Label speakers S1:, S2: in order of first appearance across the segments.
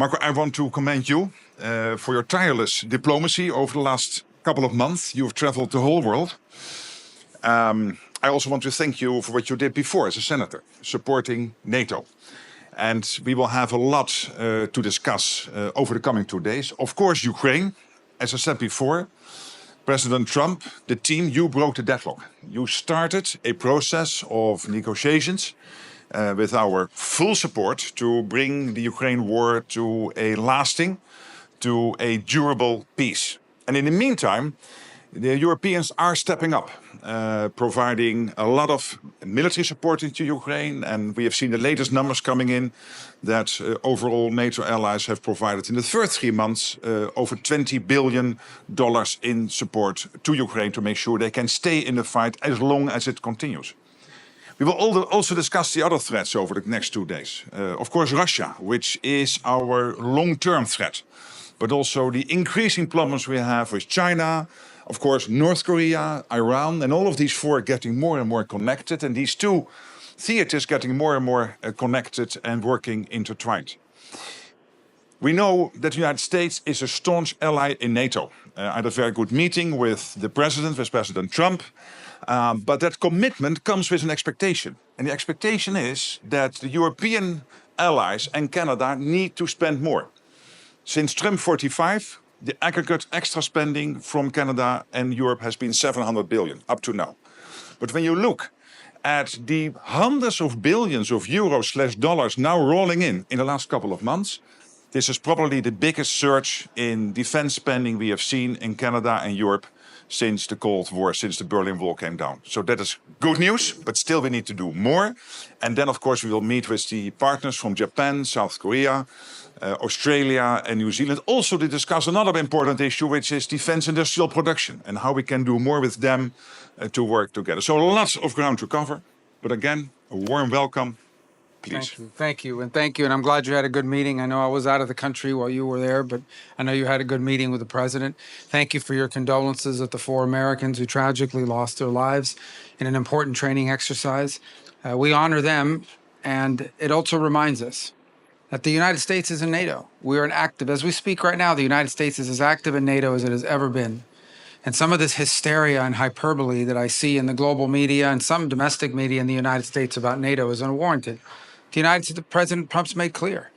S1: Marco, I want to commend you for your tireless diplomacy over the last couple of months. You've traveled the whole world. I also want to thank you for what you did before as a senator, supporting NATO. And we will have a lot to discuss over the coming 2 days. Of course, Ukraine, as I said before, President Trump, the team, you broke the deadlock. You started a process of negotiations with our full support to bring the Ukraine war to a lasting, to a durable peace. And in the meantime, the Europeans are stepping up, providing a lot of military support into Ukraine. And we have seen the latest numbers coming in that overall NATO allies have provided in the first 3 months over $20 billion in support to Ukraine to make sure they can stay in the fight as long as it continues. We will also discuss the other threats over the next 2 days. Of course, Russia, which is our long-term threat, but also the increasing problems we have with China, of course, North Korea, Iran, and all of these four getting more and more connected, and these two theaters getting more and more connected and working intertwined. We know that the United States is a staunch ally in NATO. I had a very good meeting with the president, with President Trump, but that commitment comes with an expectation. And the expectation is that the European allies and Canada need to spend more. Since Trump 45, the aggregate extra spending from Canada and Europe has been $700 billion up to now. But when you look at the hundreds of billions of euros/dollars now rolling in the last couple of months, this is probably the biggest surge in defense spending we have seen in Canada and Europe since the Cold War, since the Berlin Wall came down. So that is good news, but still we need to do more. And then, of course, we will meet with the partners from Japan, South Korea, Australia and New Zealand, also to discuss another important issue, which is defense industrial production and how we can do more with them to work together. So lots of ground to cover. But again, a warm welcome. Please.
S2: Thank you. And I'm glad you had a good meeting. I know I was out of the country while you were there, but I know you had a good meeting with the president. Thank you for your condolences at the 4 Americans who tragically lost their lives in an important training exercise. We honor them, and it also reminds us that the United States is in NATO. We are as we speak right now, the United States is as active in NATO as it has ever been. And some of this hysteria and hyperbole that I see in the global media and some domestic media in the United States about NATO is unwarranted. The President Trump's made clear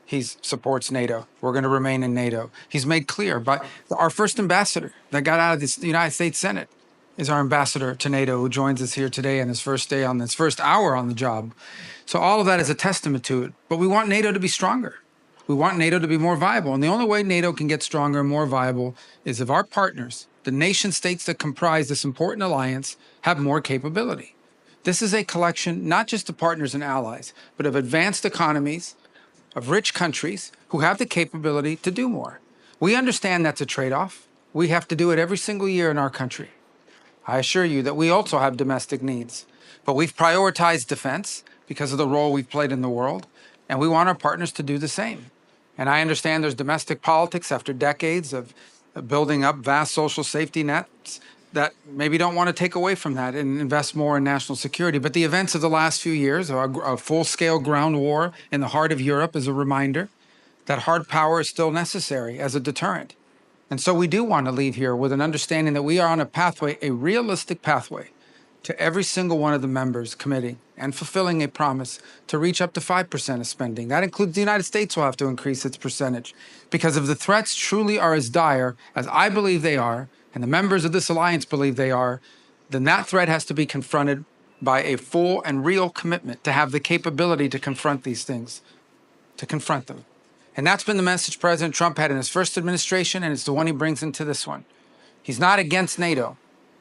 S2: he supports NATO. We're going to remain in NATO. He's made clear by our first ambassador that got out of the United States Senate is our ambassador to NATO, who joins us here today on his first hour on the job. So all of that is a testament to it. But we want NATO to be stronger. We want NATO to be more viable. And the only way NATO can get stronger and more viable is if our partners, the nation states that comprise this important alliance, have more capability. This is a collection not just of partners and allies, but of advanced economies, of rich countries who have the capability to do more. We understand that's a trade-off. We have to do it every single year in our country. I assure you that we also have domestic needs, but we've prioritized defense because of the role we've played in the world, and we want our partners to do the same. And I understand there's domestic politics after decades of building up vast social safety nets that maybe don't want to take away from that and invest more in national security. But the events of the last few years, a full-scale ground war in the heart of Europe, is a reminder that hard power is still necessary as a deterrent. And so we do want to leave here with an understanding that we are on a pathway, a realistic pathway, to every single one of the members committing and fulfilling a promise to reach up to 5% of spending. That includes the United States will have to increase its percentage, because if the threats truly are as dire as I believe they are, and the members of this alliance believe they are, then that threat has to be confronted by a full and real commitment to have the capability to confront these things, to confront them. And that's been the message President Trump had in his first administration, and it's the one he brings into this one. He's not against NATO.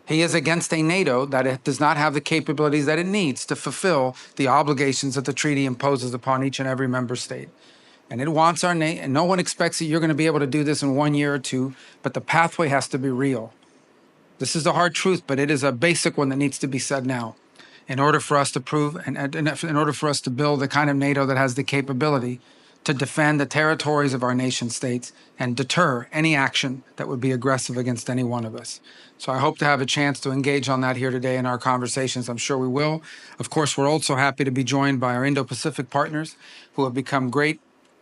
S2: He is against a NATO that it does not have the capabilities that it needs to fulfill the obligations that the treaty imposes upon each and every member state. And it wants our nation, and no one expects that you're going to be able to do this in 1 year or 2, but the pathway has to be real. This is the hard truth, but it is a basic one that needs to be said now in order for us to prove and in order for us to build the kind of NATO that has the capability to defend the territories of our nation states and deter any action that would be aggressive against any one of us. So I hope to have a chance to engage on that here today in our conversations. I'm sure we will. Of course, we're also happy to be joined by our Indo-Pacific partners who have become great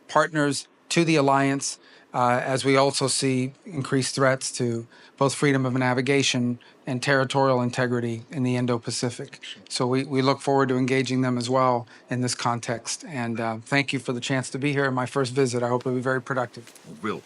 S2: partners to the alliance, as we also see increased threats to both freedom of navigation and territorial integrity in the Indo-Pacific. So we look forward to engaging them as well in this context. And thank you for the chance to be here in my first visit. I hope it'll be very productive.
S1: Will.